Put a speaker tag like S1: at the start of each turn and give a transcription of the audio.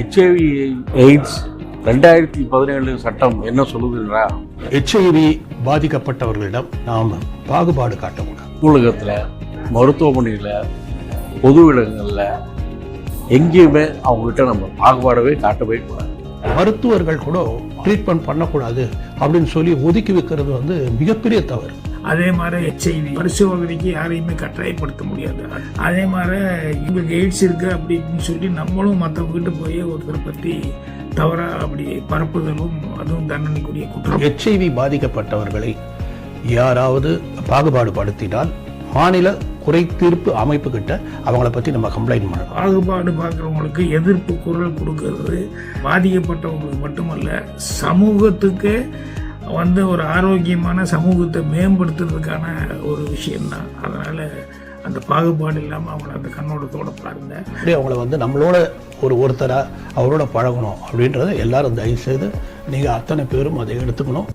S1: HIV AIDS 2017 சட்டம் என்ன சொல்லுதுன்றா,
S2: HIV பாதிக்கப்பட்டவர்களிடம் நாம் பாகுபாடு காட்டக்கூடாது.
S1: நூலகத்தில், மருத்துவமனையில், பொது இடங்களில் எங்கேயுமே அவங்ககிட்ட நம்ம பாகுபாடவே காட்டவே கூடாது.
S2: மருத்துவர்கள் கூட ட்ரீட்மெண்ட் பண்ணக்கூடாது அப்படின்னு சொல்லி ஒதுக்கி வைக்கிறது மிகப்பெரிய தவறு.
S3: அதே மாதிரி HIV பரிசோதனைக்கு யாரையுமே கட்டாயப்படுத்த முடியாது. அதே மாதிரி இவங்களுக்கு எய்ட்ஸ் இருக்கு அப்படின்னு சொல்லி நம்மளும் மற்றவங்ககிட்ட போய் ஒருத்தரை பற்றி தவறா அப்படி பரப்புதலும் அதுவும் தண்டனைக்குரிய குற்றம்.
S2: HIV பாதிக்கப்பட்டவர்களை யாராவது பாகுபாடு படுத்தினால் மாநில குறை தீர்ப்பு அமைப்பு கிட்ட அவங்கள பற்றி நம்ம கம்ப்ளைண்ட் பண்ணணும்.
S3: பாகுபாடு பார்க்குறவங்களுக்கு எதிர்ப்பு குரல் கொடுக்கறது பாதிக்கப்பட்டவங்களுக்கு மட்டுமல்ல, சமூகத்துக்கு ஒரு ஆரோக்கியமான சமூகத்தை மேம்படுத்துறதுக்கான ஒரு விஷயம்தான். அதனால் அந்த பாகுபாடு இல்லாமல் அவங்கள அந்த கண்ணோட்டத்தோடு பாருங்க.
S2: அப்படியே அவங்கள நம்மளோட ஒருத்தராக அவரோட பழகணும் அப்படின்றத எல்லாரும் தயவு செய்து நீங்கள் அத்தனை பேரும் அதை எடுத்துக்கணும்.